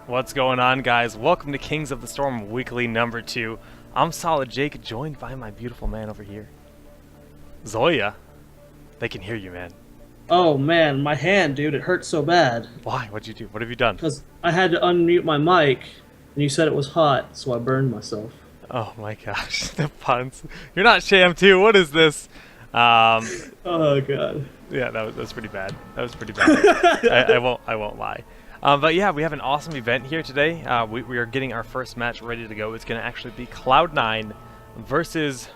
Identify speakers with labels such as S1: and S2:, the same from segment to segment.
S1: What's going on, guys? Welcome to Kings of the Storm Weekly number 2. I'm Solid Jake, joined by my beautiful man over here, Zoya. They can hear you, man.
S2: Oh man, my hand, dude, it hurts so bad.
S1: Why? What'd you do? What have you done?
S2: Because I had to unmute my mic, and you said it was hot, so I burned myself.
S1: Oh my gosh, the puns. You're not Sham 2, what is this?
S2: Oh god.
S1: Yeah, that was pretty bad. That was pretty bad. I won't lie. But yeah, we have an awesome event here today. We are getting our first match ready to go. It's going to actually be Cloud9 versus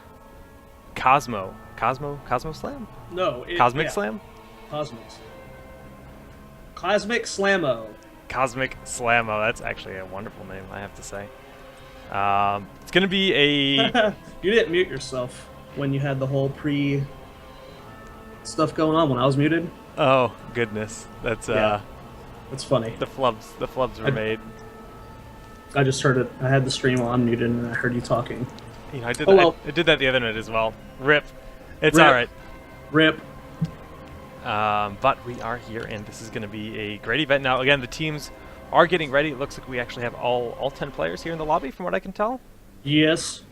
S1: Cosmo Slam?
S2: No.
S1: Cosmic Slam?
S2: Cosmics. Cosmic Slamo.
S1: Cosmic Slamo. That's actually a wonderful name, I have to say. It's going to be a...
S2: You didn't mute yourself when you had the whole stuff going on when I was muted.
S1: Oh, goodness. That's...
S2: Yeah. That's funny.
S1: The flubs were made.
S2: I just heard it. I had the stream on muted, and I heard you talking.
S1: You know, I did. I did that the other night as well. Rip. It's all right.
S2: Rip.
S1: But we are here, and this is going to be a great event. Now, again, the teams are getting ready. It looks like we actually have all 10 players here in the lobby, from what I can tell.
S2: Yes.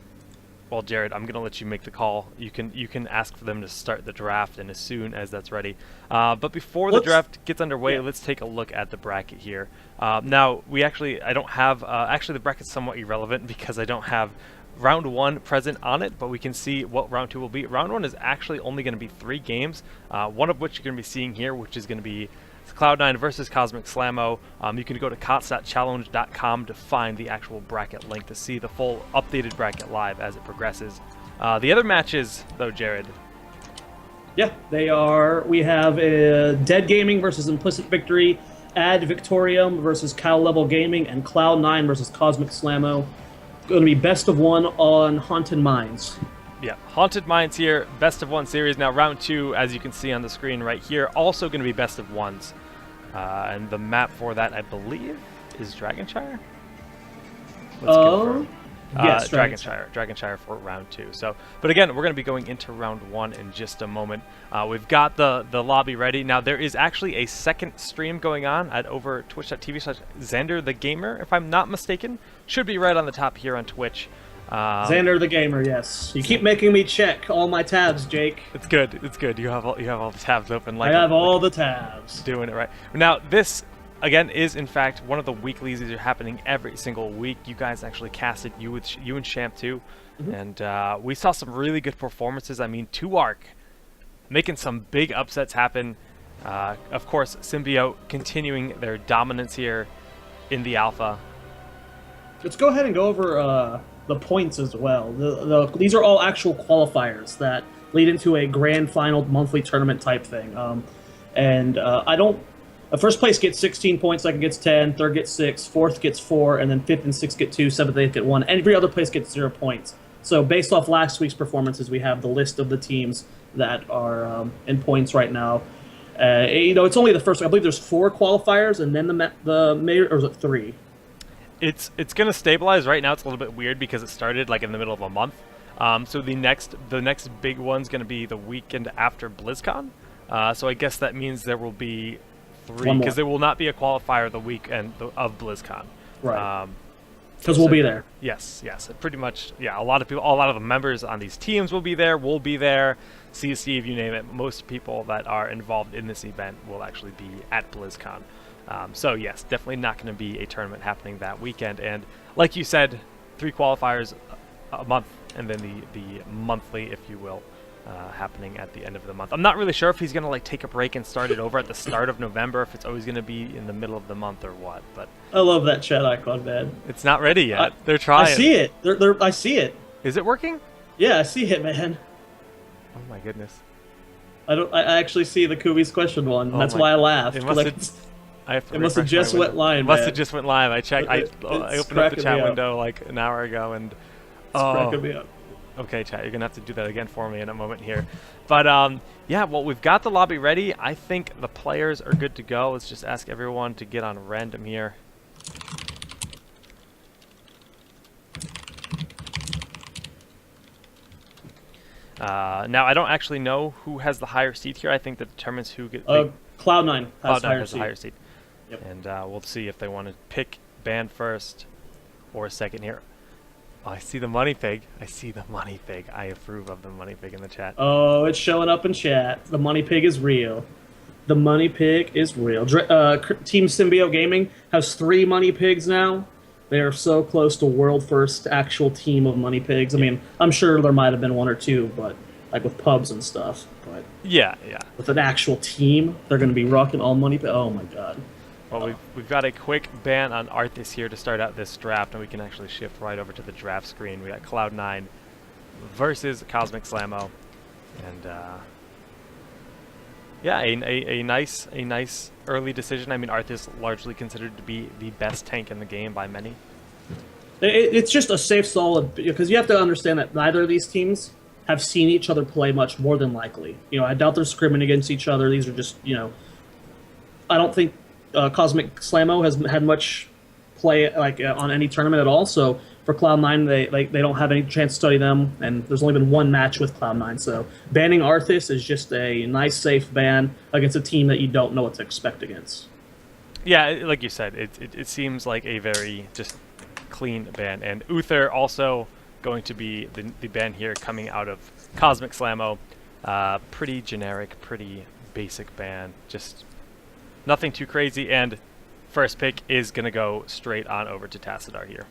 S1: Well, Jared, I'm going to let you make the call. You can ask for them to start the draft, and as soon as that's ready. But before the draft gets underway, let's take a look at the bracket here. Now, I don't have, actually the bracket's somewhat irrelevant because I don't have round 1 present on it, but we can see what round 2 will be. Round 1 is actually only going to be 3 games, one of which you're going to be seeing here, which is going to be Cloud9 versus Cosmic Slamo. You can go to KOTSW.challenge.com to find the actual bracket link to see the full updated bracket live as it progresses. The other matches, though, Jared.
S2: Yeah, they are. We have Dead Gaming versus Implicit Victory, Ad Victorium versus Cow Level Gaming, and Cloud9 versus Cosmic Slamo. It's going to be best of 1 on Haunted Mines.
S1: Yeah, Haunted Mines here, best of 1 series. Now, round 2, as you can see on the screen right here, also going to be best of 1s. And the map for that, I believe, is Dragonshire? Let's confirm.
S2: Yes,
S1: Dragonshire for round 2. So, but again, we're going to be going into round 1 in just a moment. We've got the lobby ready. Now, there is actually a second stream going on at over twitch.tv/Xander the Gamer, if I'm not mistaken. Should be right on the top here on Twitch.
S2: Xander the Gamer, yes. You keep making me check all my tabs, Jake.
S1: It's good. It's good. You have all the tabs open. Like
S2: I have all the tabs.
S1: Doing it right. Now, this, again, is in fact one of the weeklies. These are happening every single week. You guys actually casted you and Champ too, and we saw some really good performances. I mean, 2ARC making some big upsets happen. Of course, Symbiote continuing their dominance here in the alpha.
S2: Let's go ahead and go over the points as well. These are all actual qualifiers that lead into a grand final monthly tournament type thing. First place gets 16 points, second gets 10, third gets 6, fourth gets 4, and then fifth and sixth get 2, seventh and eighth get 1. Every other place gets 0 points. So based off last week's performances, we have the list of the teams that are in points right now. It's only the first. I believe there's 4 qualifiers, and then the major, or is it 3?
S1: It's going to stabilize. Right now it's a little bit weird because it started like in the middle of a month. So the next big one's going to be the weekend after BlizzCon. So I guess that means there will be 3, because there will not be a qualifier the weekend of BlizzCon.
S2: Right. Because we'll be there.
S1: Yes. Pretty much, yeah. A lot of the members on these teams will be there. We'll be there. CSC, you name it. Most people that are involved in this event will actually be at BlizzCon. So yes, definitely not going to be a tournament happening that weekend. And like you said, 3 qualifiers a month, and then the monthly, if you will, happening at the end of the month. I'm not really sure if he's going to like take a break and start it over at the start of November, if it's always going to be in the middle of the month or what. But
S2: I love that chat icon, man.
S1: It's not ready yet. They're trying.
S2: I see it. I see it.
S1: Is it working?
S2: Yeah, I see it, man.
S1: Oh my goodness.
S2: I actually see the Kubi's question one. That's why I laughed. It must have just went live.
S1: Must have just went live. I checked. I opened up the chat window like an hour ago, and
S2: cracking me up.
S1: Okay, chat, you're gonna have to do that again for me in a moment here. But yeah, well, we've got the lobby ready. I think the players are good to go. Let's just ask everyone to get on random here. Now, I don't actually know who has the higher seat here. I think that determines who gets.
S2: Cloud9 has
S1: the higher seat.
S2: Yep.
S1: And we'll see if they want to pick ban first or second here. Oh, I see the money pig. I see the money pig. I approve of the money pig in the chat.
S2: Oh, it's showing up in chat. The money pig is real. The money pig is real. Team Symbio Gaming has 3 money pigs now. They are so close to world first actual team of money pigs. I mean, I'm sure there might have been 1 or 2, but like with pubs and stuff. But
S1: yeah.
S2: with an actual team, they're going to be rocking all money. Oh my god.
S1: Well, we've got a quick ban on Arthas here to start out this draft, and we can actually shift right over to the draft screen. We got Cloud9 versus Cosmic Slamo, and yeah, a nice early decision. I mean, Arthas largely considered to be the best tank in the game by many.
S2: It's just a safe, solid, because you have to understand that neither of these teams have seen each other play much, more than likely. I doubt they're scrimming against each other. These are just, I don't think Cosmic Slamo has had much play on any tournament at all. So for Cloud9, they don't have any chance to study them, and there's only been 1 match with Cloud9. So banning Arthas is just a nice, safe ban against a team that you don't know what to expect against.
S1: Yeah, like you said, it seems like a very just clean ban, and Uther also going to be the ban here coming out of Cosmic Slamo. Pretty generic, pretty basic ban, just nothing too crazy, and first pick is going to go straight on over to Tassadar here.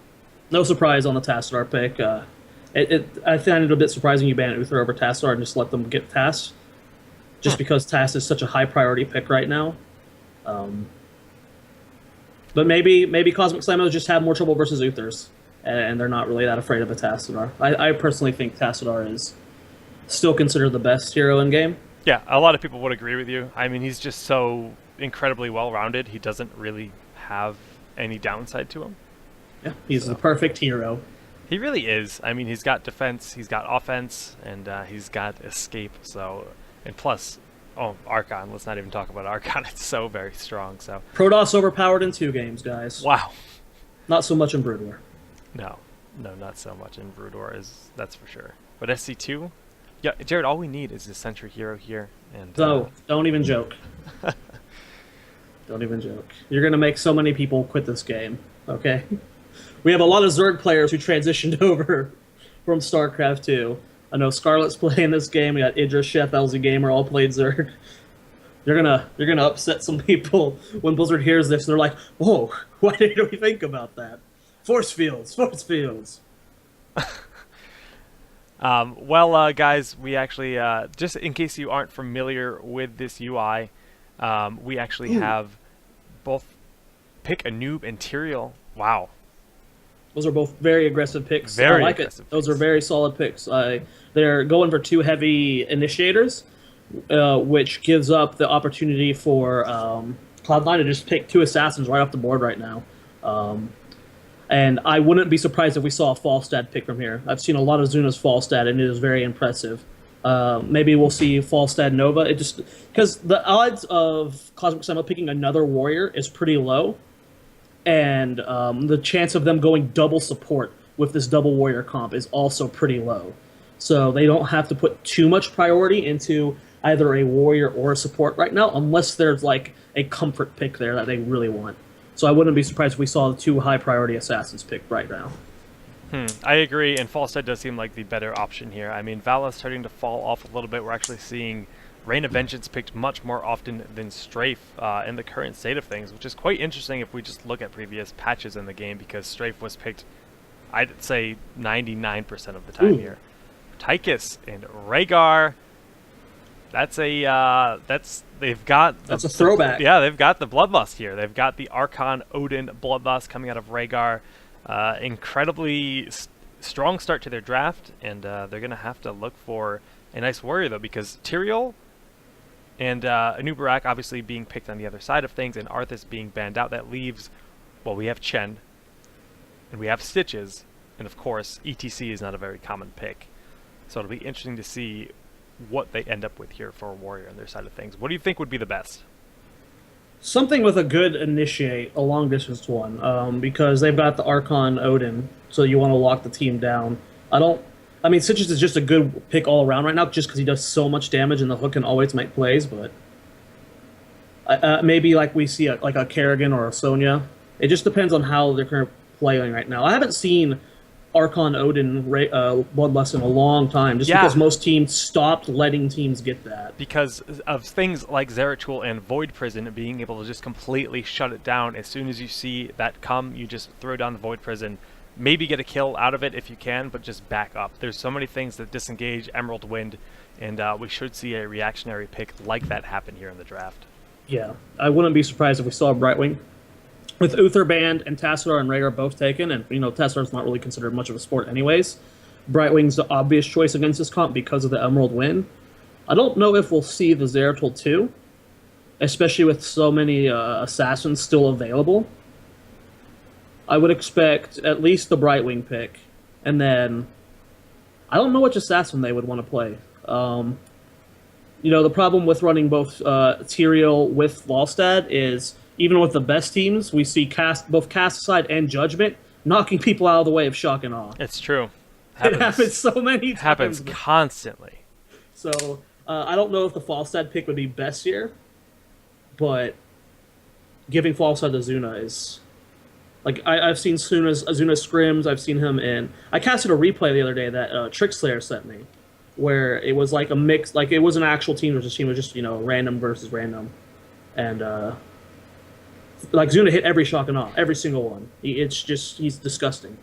S2: No surprise on the Tassadar pick. I find it a bit surprising you ban Uther over Tassadar and just let them get Tass, just because Tass is such a high priority pick right now. But maybe Cosmic Slamos just have more trouble versus Uthers, and they're not really that afraid of a Tassadar. I personally think Tassadar is still considered the best hero in game.
S1: Yeah, a lot of people would agree with you. I mean, he's just so incredibly well-rounded. He doesn't really have any downside to him.
S2: Yeah, he's the perfect hero.
S1: He really is. I mean, he's got defense, he's got offense, and he's got escape. So, and plus, Archon. Let's not even talk about Archon. It's so very strong. So
S2: Protoss overpowered in 2 games, guys.
S1: Wow.
S2: Not so much in Brood War.
S1: No, not so much in Brood War. That's for sure. But SC2, yeah, Jared. All we need is a Sentry hero here, and
S2: so don't even joke. Don't even joke. You're gonna make so many people quit this game. Okay. We have a lot of Zerg players who transitioned over from StarCraft 2. I know Scarlet's playing this game. We got Idris, Chef, LZ Gamer, all played Zerg. You're gonna upset some people when Blizzard hears this. And they're like, "Whoa, why didn't we think about that?" Force fields.
S1: Well, guys, we actually just in case you aren't familiar with this UI, we actually have both pick a noob and Tyrael. Wow.
S2: Those are both very aggressive picks.
S1: Very
S2: I like
S1: aggressive
S2: it. Those are very solid picks. They're going for 2 heavy initiators, which gives up the opportunity for Cloud9 to just pick 2 assassins right off the board right now. And I wouldn't be surprised if we saw a Falstad pick from here. I've seen a lot of Zuna's Falstad, and it is very impressive. Maybe we'll see Falstad Nova. It just because the odds of Cosmic Slamo picking another warrior is pretty low, and the chance of them going double support with this double warrior comp is also pretty low. So they don't have to put too much priority into either a warrior or a support right now, unless there's like a comfort pick there that they really want. So I wouldn't be surprised if we saw the 2 high priority assassins picked right now.
S1: I agree, and Falstad does seem like the better option here. I mean, Vala's starting to fall off a little bit. We're actually seeing Reign of Vengeance picked much more often than Strafe in the current state of things, which is quite interesting if we just look at previous patches in the game, because Strafe was picked, I'd say, 99% of the time here. Tychus and Rhaegar, that's a
S2: throwback.
S1: Yeah, they've got the Bloodlust here. They've got the Archon Odin Bloodlust coming out of Rhaegar. Incredibly strong start to their draft, and they're going to have to look for a nice warrior, though, because Tyrael and Anubarak obviously being picked on the other side of things, and Arthas being banned out, that leaves, well, we have Chen, and we have Stitches, and of course, ETC is not a very common pick. So it'll be interesting to see what they end up with here for a warrior on their side of things. What do you think would be the best?
S2: Something with a good initiate, a long distance one, because they've got the Archon Odin, so you want to lock the team down. I mean, Stitches is just a good pick all around right now, just because he does so much damage and the hook can always make plays. But maybe like we see like a Kerrigan or a Sonya It just depends on how they're currently playing right now. I haven't seen Archon Odin Bloodlust in a long time, just
S1: Yeah,
S2: because most teams stopped letting teams get that.
S1: because of things like Zeratul and Void Prison being able to just completely shut it down. As soon as you see that come, you just throw down the Void Prison, maybe get a kill out of it if you can, but just back up. There's so many things that disengage Emerald Wind, and we should see a reactionary pick like that happen here in the draft.
S2: Yeah, I wouldn't be surprised if we saw a Brightwing. With Uther banned and Tassadar and Rhaegar both taken, and Tassadar's not really considered much of a sport anyways. Brightwing's the obvious choice against this comp because of the Emerald Wind. I don't know if we'll see the Zeratul 2, especially with so many assassins still available. I would expect at least the Brightwing pick, and then I don't know which assassin they would want to play. The problem with running both Tyrael with Volstad is even with the best teams, we see both Cast Aside and Judgment knocking people out of the way of Shock and Awe.
S1: It's true.
S2: It happens so many times.
S1: Happens constantly.
S2: So I don't know if the Falstad pick would be best here, but giving Falstad to Zuna is like I've seen Azuna scrims. I've seen him in. I casted a replay the other day that Trickslayer sent me, where it was like a mix. Like it was an actual team versus team. It was just random versus random, and like Zuna hit every shock and awe, every single one. It's just he's disgusting.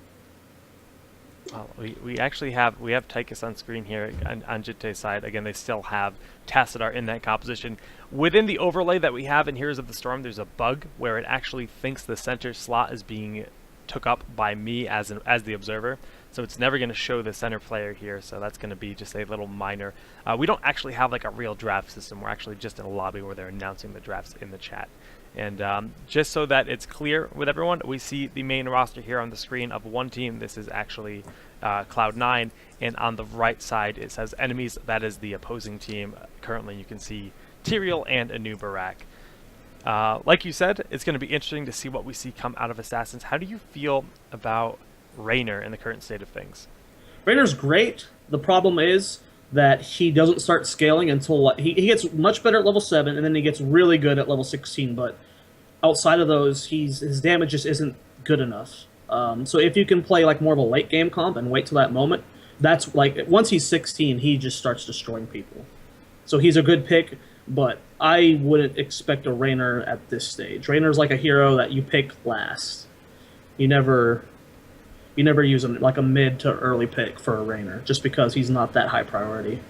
S1: Well, we actually have Tychus on screen here on Jitte's side. Again, they still have Tassadar in that composition. Within the overlay that we have in Heroes of the Storm, there's a bug where it actually thinks the center slot is being took up by me as the observer. So it's never going to show the center player here. So that's going to be just a little minor. We don't actually have like a real draft system. We're actually just in a lobby where they're announcing the drafts in the chat. And just so that it's clear with everyone, we see the main roster here on the screen of one team. This is actually Cloud9, and on the right side it says enemies. That is the opposing team. Currently you can see Tyrael and Anu Barak. Like you said, it's going to be interesting to see what we see come out of Assassins. How do you feel about Raynor in the current state of things?
S2: Raynor's great. The problem is that he doesn't start scaling until he gets much better at level 7, and then he gets really good at level 16, but outside of those, his damage just isn't good enough. So if you can play like more of a late game comp and wait till that moment, that's like once he's 16, he just starts destroying people. So he's a good pick, but I wouldn't expect a Raynor at this stage. Raynor's like a hero that you pick last. You never use him like a mid to early pick for a Raynor, just because he's not that high priority.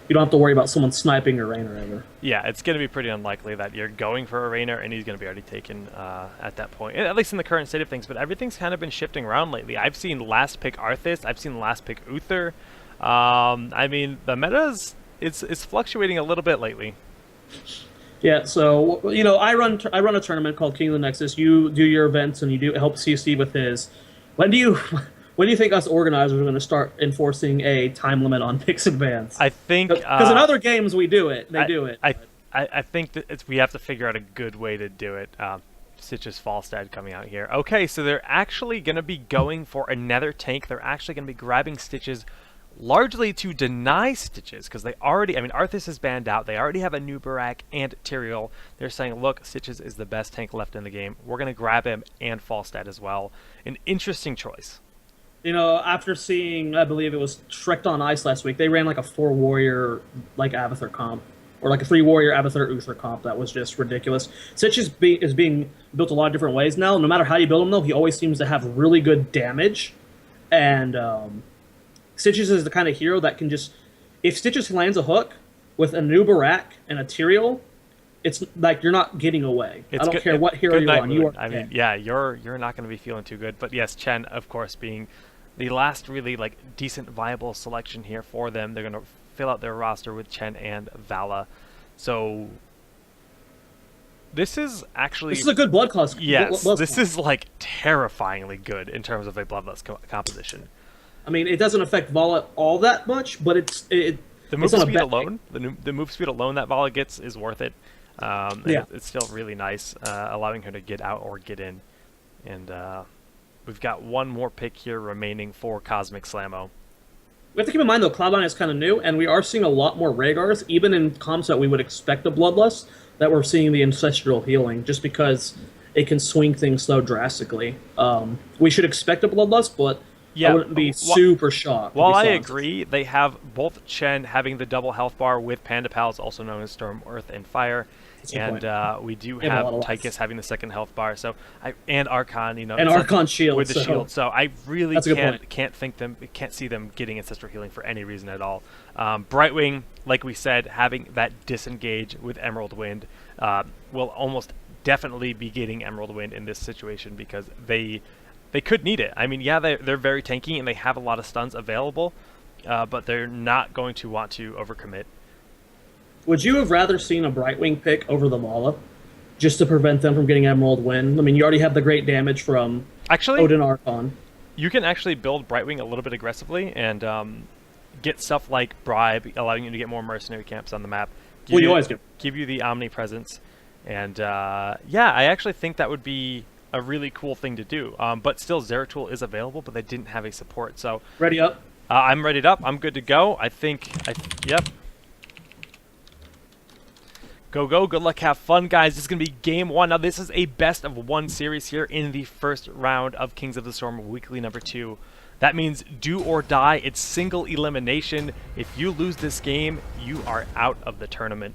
S2: You don't have to worry about someone sniping your Raynor ever.
S1: Yeah, it's going to be pretty unlikely that you're going for a Raynor and he's going to be already taken at that point, at least in the current state of things. But everything's kind of been shifting around lately. I've seen last pick Arthas. I've seen last pick Uther. I mean, the meta's it's fluctuating a little bit lately.
S2: Yeah, so I run a tournament called King of the Nexus. You do your events and you do help CC with his. When do you think us organizers are going to start enforcing a time limit on picks and bans?
S1: I think
S2: because in other games we do it. They do it.
S1: I think that we have to figure out a good way to do it. Stitch's Falstad coming out here. Okay, so they're actually going to be going for another tank. They're actually going to be grabbing Stitches largely to deny Stitches, because they already, I mean, Arthas is banned out. They already have Anu Barak and Tyrael. They're saying, look, Stitches is the best tank left in the game. We're going to grab him and Falstad as well. An interesting choice.
S2: After seeing, I believe it was Shrek on Ice last week, they ran like a 4-warrior like Abathur comp, or like a 3-warrior Abathur Uther comp that was just ridiculous. Stitch is being built a lot of different ways now. No matter how you build him, though, he always seems to have really good damage. And Stitches is the kind of hero that can just... If Stitches lands a hook with a Anu Barak and a Tyrael, it's like you're not getting away. I don't care what hero you're on. You are
S1: I mean, yeah, you're not going to be feeling too good. But yes, Chen, of course, being the last really like decent, viable selection here for them. They're going to fill out their roster with Chen and Vala. So this is actually... This
S2: is a good blood class.
S1: Yes, this is like terrifyingly good in terms of a bloodlust composition.
S2: I mean, it doesn't affect Vala all that much, but
S1: the move speed alone, the move speed alone that Vala gets is worth it. Yeah. It's still really nice, allowing her to get out or get in. And we've got one more pick here remaining for Cosmic Slamo.
S2: We have to keep in mind, though, Cloud9 is kind of new, and we are seeing a lot more Rhaegars, even in comps that we would expect a Bloodlust, that we're seeing the Ancestral Healing, just because it can swing things so drastically. We should expect a bloodlust, but I
S1: Yeah,
S2: wouldn't be super shocked.
S1: while I agree, they have both Chen having the double health bar with Panda Pals, also known as Storm, Earth, and Fire, and we do have Tychus having the second health bar. So and Archon,
S2: and Archon shield
S1: with the shield. So I really can't see them getting ancestral healing for any reason at all. Brightwing, like we said, having that disengage with Emerald Wind will almost definitely be getting Emerald Wind in this situation because they could need it. I mean, yeah, they're very tanky and they have a lot of stuns available, but they're not going to want to overcommit.
S2: Would you have rather seen a Brightwing pick over the Vala, just to prevent them from getting Emerald Wind? I mean, you already have the great damage from Odin Archon.
S1: You can actually build Brightwing a little bit aggressively and get stuff like Bribe, allowing you to get more mercenary camps on the map. Give you the omnipresence. And yeah, I actually think that would be a really cool thing to do. But still, Zeratul is available, but they didn't have a support. So
S2: ready up.
S1: I'm readied up. I'm good to go. Yep. Go. Good luck. Have fun, guys. This is going to be game 1. Now, this is a best-of-1 series here in the first round of Kings of the Storm weekly number 2. That means do or die. It's single elimination. If you lose this game, you are out of the tournament.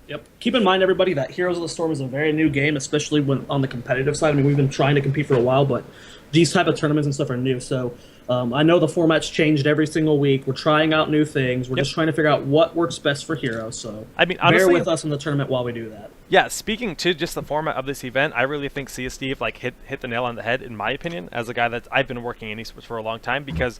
S2: Yep. Keep in mind, everybody, that Heroes of the Storm is a very new game, especially when on the competitive side. I mean, we've been trying to compete for a while, but these type of tournaments and stuff are new. So I know the format's changed every single week. We're trying out new things. We're just trying to figure out what works best for Heroes. So
S1: I mean, honestly,
S2: bear with us in the tournament while we do that.
S1: Yeah, speaking to just the format of this event, I really think Sia Steve hit the nail on the head, in my opinion, as a guy that I've been working in esports for a long time, because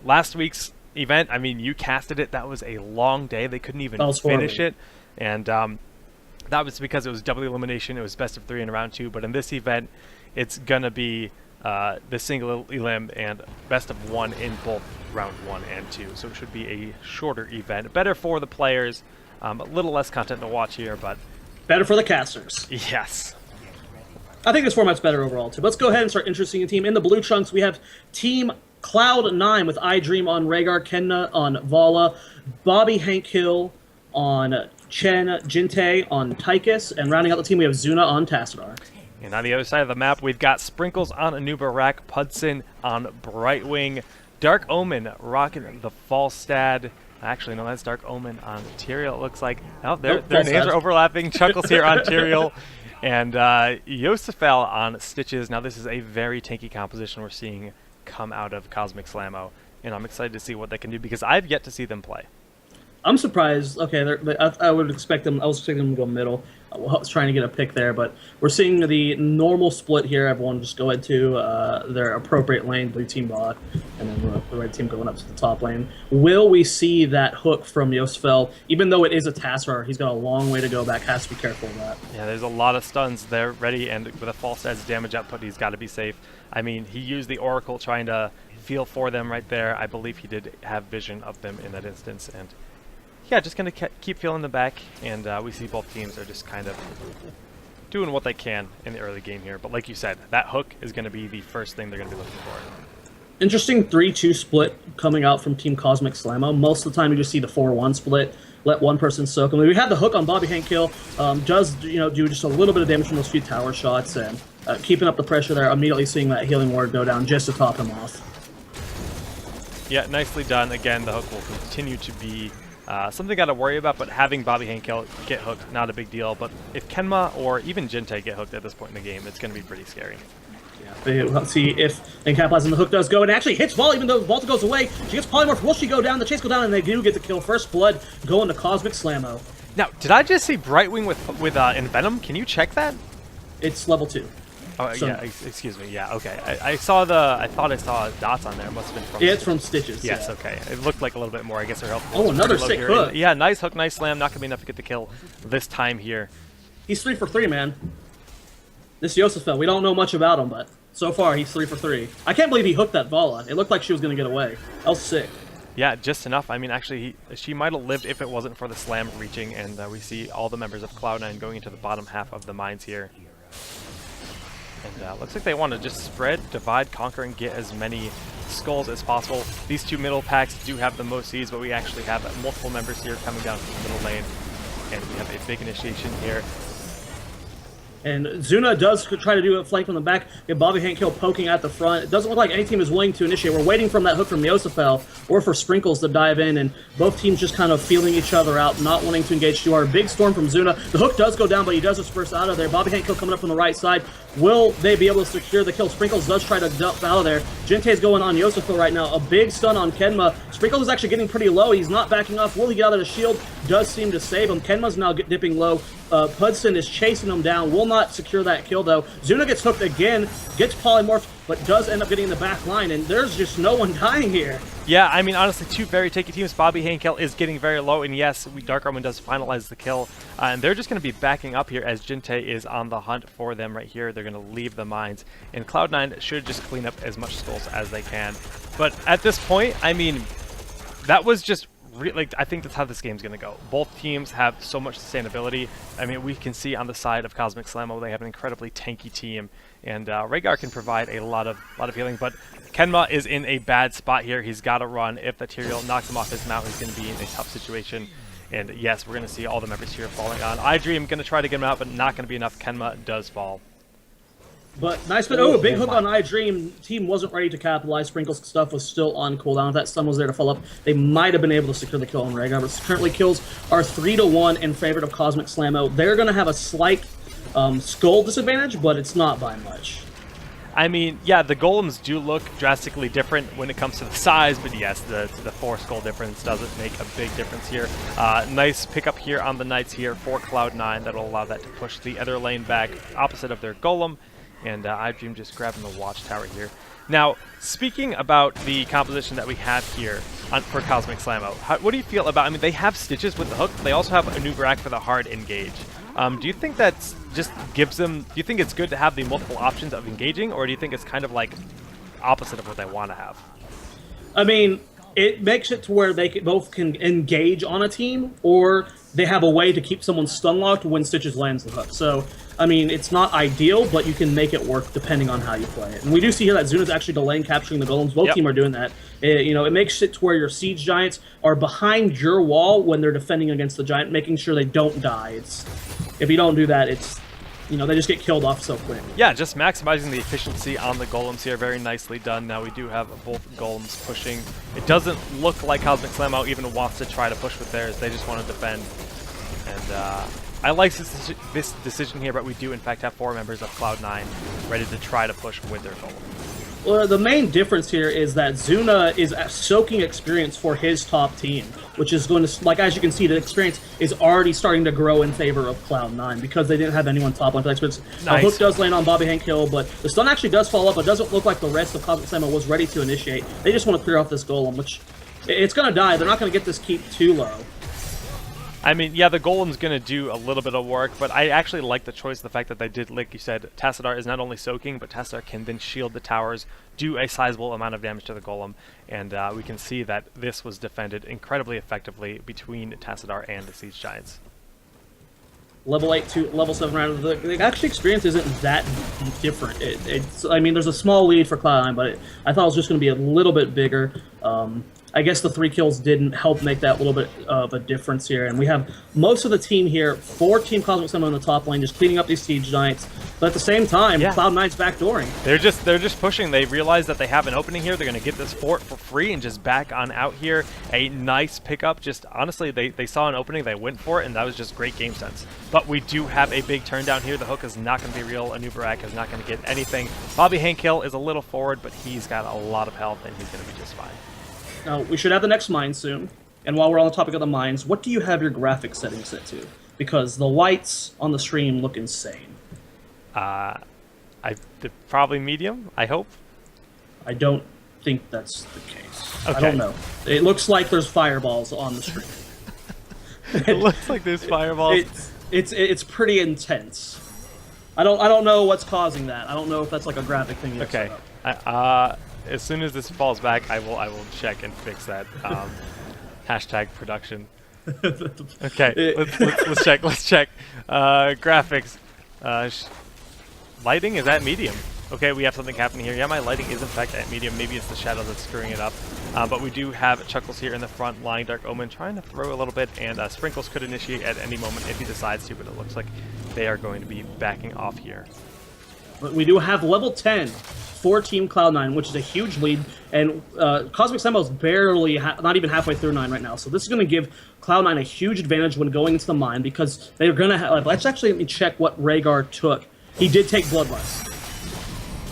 S1: last week's event, I mean, you casted it. That was a long day. They couldn't even finish it. And that was because it was double elimination. It was best of 3 in round 2. But in this event, it's going to be the single elim and best of 1 in both round 1 and 2. So it should be a shorter event. Better for the players. A little less content to watch here, but
S2: better for the casters.
S1: Yes.
S2: I think this format's better overall, too. Let's go ahead and start introducing a team. In the blue chunks, we have Team Cloud9 with iDream on Rhaegar, Kenna on Vala, Bobby Hank Hill on Chen, Jinte on Tychus, and rounding out the team, we have Zuna on Tassadar.
S1: And on the other side of the map, we've got Sprinkles on Anubarak, Pudson on Brightwing, Dark Omen rocking the Falstad. Actually, no, that's Dark Omen on Tyrael, it looks like. Oh, their names are overlapping. Chuckles here on Tyrael. And Yosefel on Stitches. Now, this is a very tanky composition we're seeing come out of Cosmic Slamo. And I'm excited to see what they can do because I've yet to see them play.
S2: I'm surprised. Okay, I would expect them. I was expecting them to go middle. I was trying to get a pick there, but we're seeing the normal split here. Everyone just go into their appropriate lane, blue team bot, and then the red team going up to the top lane. Will we see that hook from Yosefel? Even though it is a Tassadar, he's got a long way to go back. Has to be careful of that.
S1: Yeah, there's a lot of stuns there ready, and with a false adds damage output, he's got to be safe. I mean, he used the Oracle trying to feel for them right there. I believe he did have vision of them in that instance, and yeah, just going to keep feeling them back, and we see both teams are just kind of doing what they can in the early game here. But like you said, that hook is going to be the first thing they're going to be looking for.
S2: Interesting 3-2 split coming out from Team Cosmic Slamo. Most of the time you just see the 4-1 split. Let one person soak. I mean, we had the hook on Bobby Hank Hill. Does do just a little bit of damage from those few tower shots, and keeping up the pressure there, immediately seeing that healing ward go down just to top him off.
S1: Yeah, nicely done. Again, the hook will continue to be something got to worry about, but having Bobby Hank get hooked, not a big deal. But if Kenma or even Jinte get hooked at this point in the game, it's going to be pretty scary.
S2: Yeah, let's see if Encapalizing the hook does go, and it actually hits Vala, even though Volta goes away. She gets Polymorph. Will she go down? The chase go down, and they do get the kill. First blood going to Cosmic Slamo.
S1: Now, did I just see Brightwing with Envenom? Can you check that?
S2: It's level 2.
S1: Oh, so, yeah, excuse me. Yeah, okay. I thought I saw dots on there. It must have been from
S2: Stitches. It's from Stitches.
S1: Yes,
S2: yeah.
S1: Okay. It looked like a little bit more. I guess her health.
S2: Oh, another sick hook.
S1: And, yeah, nice hook, nice slam. Not going to be enough to get the kill this time here.
S2: He's 3 for 3, man. This Yosefel, we don't know much about him, but so far he's 3 for 3. I can't believe he hooked that Vala. It looked like she was going to get away. That was sick.
S1: Yeah, just enough. I mean, actually, she might have lived if it wasn't for the slam reaching, and we see all the members of Cloud9 going into the bottom half of the mines here. And looks like they want to just spread, divide, conquer, and get as many skulls as possible. These two middle packs do have the most Cs, but we actually have multiple members here coming down from the middle lane. And we have a big initiation here.
S2: And Zuna does try to do a flank from the back, get Bobby Hankill poking at the front. It doesn't look like any team is willing to initiate. We're waiting from that hook from Yosefel or for Sprinkles to dive in, and both teams just kind of feeling each other out, not wanting to engage too hard. Big storm from Zuna. The hook does go down, but he does disperse out of there. Bobby Hankill coming up from the right side. Will they be able to secure the kill? Sprinkles does try to dump out of there. Gente's going on Yosefel right now. A big stun on Kenma. Sprinkles is actually getting pretty low. He's not backing off. Will he get out of the shield? Does seem to save him. Kenma's now dipping low. Hudson is chasing him down. Will not secure that kill, though. Zuna gets hooked again, gets polymorphed, but does end up getting in the back line, and there's just no one dying here.
S1: Yeah, I mean, honestly, two very tanky teams. Bobby Hankill is getting very low, and yes, Dark Omen does finalize the kill. And they're just going to be backing up here as Gente is on the hunt for them right here. They're going to leave the mines, and Cloud9 should just clean up as much skulls as they can. But at this point, I mean, that was just like, I think that's how this game's going to go. Both teams have so much sustainability. I mean, we can see on the side of Cosmic Slamo, they have an incredibly tanky team, and Rhaegar can provide a lot of healing, but Kenma is in a bad spot here. He's got to run. If the Tyrael knocks him off his mount, he's going to be in a tough situation. And yes, we're going to see all the members here falling on. iDream going to try to get him out, but not going to be enough. Kenma does fall.
S2: But nice, but oh, a big hook on iDream. Team wasn't ready to capitalize. Sprinkles stuff was still on cooldown. If that stun was there to follow up, they might have been able to secure the kill on Rhaegar. But currently kills are 3-1 in favor of Cosmic Slamo. They're going to have a slight skull disadvantage, but it's not by much.
S1: I mean, yeah, the golems do look drastically different when it comes to the size, but yes, the 4 skull difference doesn't make a big difference here. Nice pickup here on the Knights here for Cloud9 that'll allow that to push the other lane back opposite of their golem, and iDream just grabbing the watchtower here. Now, speaking about the composition that we have here for Cosmic Slamo, what do you feel about, I mean, they have Stitches with the hook, but they also have a new Barak for the hard engage. Do you think that's just gives them, do you think it's good to have the multiple options of engaging, or do you think it's kind of like opposite of what they want to have?
S2: I mean, it makes it to where they both can engage on a team, or they have a way to keep someone stun locked when Stitches lands the hook. So, I mean, it's not ideal, but you can make it work depending on how you play it. And we do see here that Zuna's actually delaying capturing the golems. Both teams are doing that. You know, it makes it to where your siege giants are behind your wall when they're defending against the giant, making sure they don't die. If you don't do that, it's, you know, they just get killed off so quick.
S1: Yeah, just maximizing the efficiency on the golems here. Very nicely done. Now we do have both golems pushing. It doesn't look like Cosmic Slamo even wants to try to push with theirs. They just want to defend. And I like this decision here, but we do in fact have 4 members of Cloud9 ready to try to push with their golem.
S2: Well, the main difference here is that Zuna is soaking experience for his top team, which is going to, like, as you can see, the experience is already starting to grow in favor of Cloud9 because they didn't have anyone top line for that experience.
S1: Nice.
S2: The hook does land on Bobby Hankill, but the stun actually does fall up. It doesn't look like the rest of Cosmic Slamo was ready to initiate. They just want to clear off this golem, which it's going to die. They're not going to get this keep too low.
S1: I mean, yeah, the golem's going to do a little bit of work, but I actually like the choice, the fact that they did, like you said, Tassadar is not only soaking, but Tassadar can then shield the towers, do a sizable amount of damage to the golem, and we can see that this was defended incredibly effectively between Tassadar and the Siege Giants.
S2: Level 8 to level 7 round. The actually experience isn't that different. It's, I mean, there's a small lead for Cloud9, but I thought it was just going to be a little bit bigger. I guess the 3 kills didn't help make that little bit of a difference here. And we have most of the team here, 4 Team Cosmic Slamo in the top lane, just cleaning up these Siege Giants. But at the same time, Cloud9's backdooring.
S1: They're just pushing. They realize that they have an opening here. They're going to get this fort for free and just back on out here. A nice pickup. Just honestly, they saw an opening, they went for it, and that was just great game sense. But we do have a big turn down here. The hook is not going to be real. A new Barak is not going to get anything. Bobby Hankill is a little forward, but he's got a lot of health, and he's going to be just fine.
S2: Now, we should have the next mine soon. And while we're on the topic of the mines, what do you have your graphics settings set to? Because the lights on the stream look insane.
S1: Probably medium, I hope.
S2: I don't think that's the case.
S1: Okay.
S2: I don't know. It looks like there's fireballs on the stream.
S1: It looks like there's fireballs.
S2: It's pretty intense. I don't know what's causing that. I don't know if that's like a graphic thing.
S1: Okay. As soon as this falls back, I will check and fix that. Hashtag production. Okay, let's check. Graphics. Lighting, is that medium? Okay, we have something happening here. Yeah, my lighting is in fact at medium. Maybe it's the shadow that's screwing it up. But we do have Chuckles here in the front, lying Dark Omen, trying to throw a little bit, and Sprinkles could initiate at any moment if he decides to, but it looks like they are going to be backing off here.
S2: But we do have level 10 for Team Cloud9, which is a huge lead, and Cosmic Slamo is barely, not even halfway through 9 right now, so this is going to give Cloud9 a huge advantage when going into the mine, because they're going to have, let's actually let me check what Rhaegar took. He did take Bloodlust.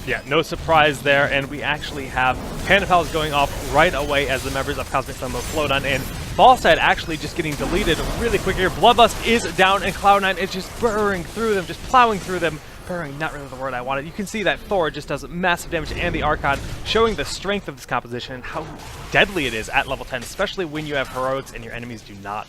S1: Yeah, no surprise there, and we actually have Panda Pals going off right away as the members of Cosmic Slamo float on in. Ballside actually just getting deleted really quick here. Bloodlust is down, and Cloud9 is just burrowing through them, just plowing through them. Burrowing, not really the word I wanted. You can see that Thor just does massive damage, and the Archon, showing the strength of this composition and how deadly it is at level 10, especially when you have heroics and your enemies do not.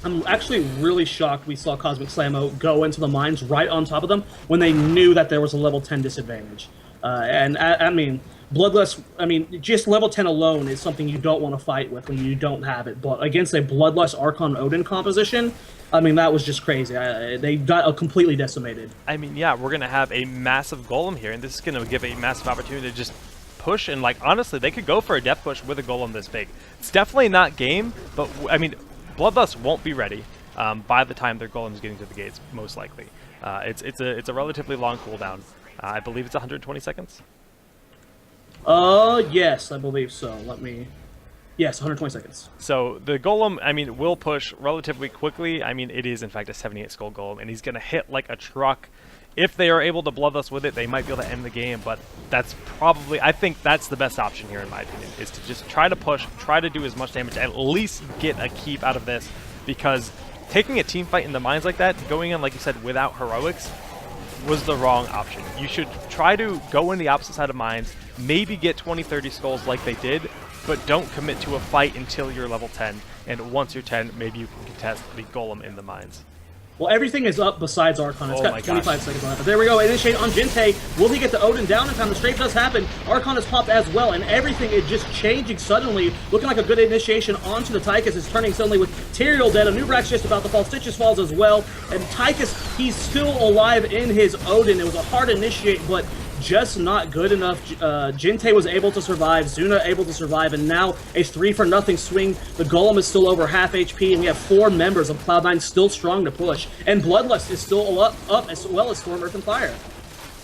S2: I'm actually really shocked we saw Cosmic Slamo go into the mines right on top of them when they knew that there was a level 10 disadvantage. And I mean, Bloodlust, I mean, just level 10 alone is something you don't want to fight with when you don't have it. But against a Bloodlust Archon Odin composition, I mean, that was just crazy. They got completely decimated.
S1: I mean, yeah, we're going to have a massive golem here, and this is going to give a massive opportunity to just push. And, like, honestly, they could go for a death push with a golem this big. It's definitely not game, but, I mean, Bloodlust won't be ready by the time their golem's getting to the gates, most likely. It's a relatively long cooldown. I believe it's 120 seconds.
S2: Yes, I believe so. Yes, 120 seconds.
S1: So the golem, I mean, will push relatively quickly. I mean, it is in fact a 78 skull golem, and he's going to hit like a truck. If they are able to Bloodlust with it, they might be able to end the game, but that's probably, I think that's the best option here in my opinion, is to just try to push, try to do as much damage, at least get a keep out of this, because taking a team fight in the mines like that, going in, like you said, without heroics, was the wrong option. You should try to go in the opposite side of mines, maybe get 20-30 skulls like they did, but don't commit to a fight until you're level 10, and once you're 10, maybe you can contest the golem in the mines.
S2: Well, everything is up besides Archon. It's got 25
S1: gosh.
S2: seconds left. But there we go. Initiate on Jinte. Will he get the Odin down in time? The strafe does happen. Archon is popped as well, and everything is just changing suddenly. Looking like a good initiation onto the Tychus is turning suddenly with Tyrael dead. A new Brax just about to fall. Stitches falls as well. And Tychus, he's still alive in his Odin. It was a hard initiate, but just not good enough. Jinte was able to survive, Zuna able to survive, and now a 3-for-0 swing. The Golem is still over half HP, and we have 4 members of Cloud9 still strong to push. And Bloodlust is still up as well as Storm, Earth, and Fire.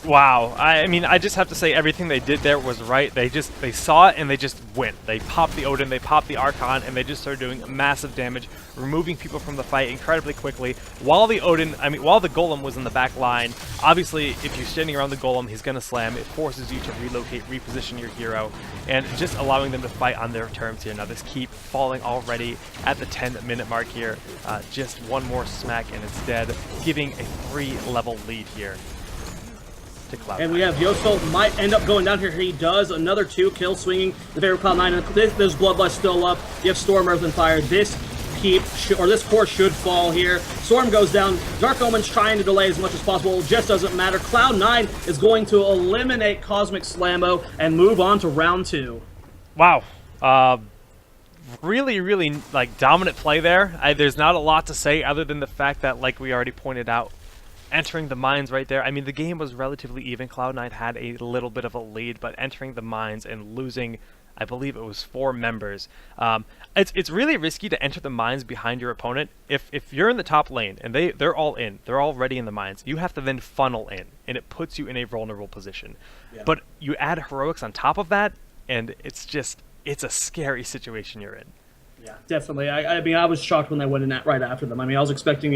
S1: Wow, I mean, I just have to say everything they did there was right. They saw it and they just went. They popped the Odin, they popped the Archon, and they just started doing massive damage, removing people from the fight incredibly quickly. While the Golem was in the back line, obviously, if you're standing around the Golem, he's going to slam. It forces you to relocate, reposition your hero, and just allowing them to fight on their terms here. Now, this keep falling already at the 10-minute mark here. Just one more smack and it's dead, giving a 3-level lead here.
S2: And we have Yosel might end up going down here. He does. Another 2 kills swinging the favorite Cloud9. And this Bloodlust still up. You have Storm, Earth, and Fire. This core should fall here. Storm goes down. Dark Omen's trying to delay as much as possible. It just doesn't matter. Cloud9 is going to eliminate Cosmic Slamo and move on to round 2.
S1: Wow. Really, really like dominant play there. There's not a lot to say other than the fact that, like we already pointed out, entering the mines right there. I mean, the game was relatively even. Cloud9 had a little bit of a lead, but entering the mines and losing, I believe it was 4 members. It's really risky to enter the mines behind your opponent. If you're in the top lane and they're all in, they're already in the mines, you have to then funnel in, and it puts you in a vulnerable position. Yeah. But you add heroics on top of that, and it's a scary situation you're in.
S2: Yeah, definitely. I mean, I was shocked when they went in right after them. I mean, I was expecting,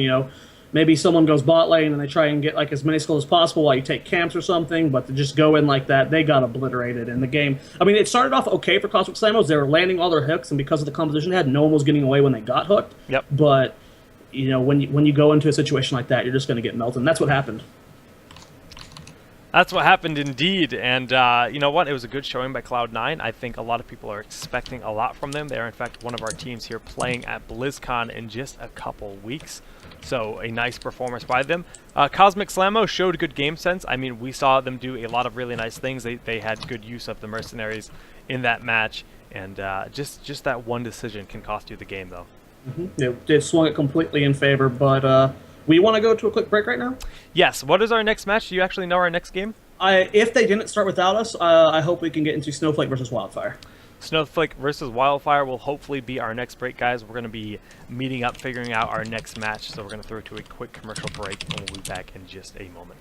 S2: maybe someone goes bot lane and they try and get like as many skulls as possible while you take camps or something, but to just go in like that, they got obliterated in the game. I mean, it started off okay for Cosmic Slamos. They were landing all their hooks, and because of the composition they had, no one was getting away when they got hooked.
S1: Yep.
S2: But, when you go into a situation like that, you're just going to get melted, and that's what happened.
S1: That's what happened indeed, and you know what? It was a good showing by Cloud9. I think a lot of people are expecting a lot from them. They are, in fact, one of our teams here playing at BlizzCon in just a couple weeks. So a nice performance by them. Cosmic Slamo showed good game sense. I mean, we saw them do a lot of really nice things. They had good use of the mercenaries in that match, and just that one decision can cost you the game, though.
S2: Mm-hmm. They swung it completely in favor, but we want to go to a quick break right now?
S1: Yes. What is our next match? Do you actually know our next game?
S2: If they didn't start without us, I hope we can get into Snowflake versus Wildfire.
S1: Snowflake versus Wildfire will hopefully be our next break, guys. We're going to be meeting up, figuring out our next match, so we're going to throw to a quick commercial break, and we'll be back in just a moment.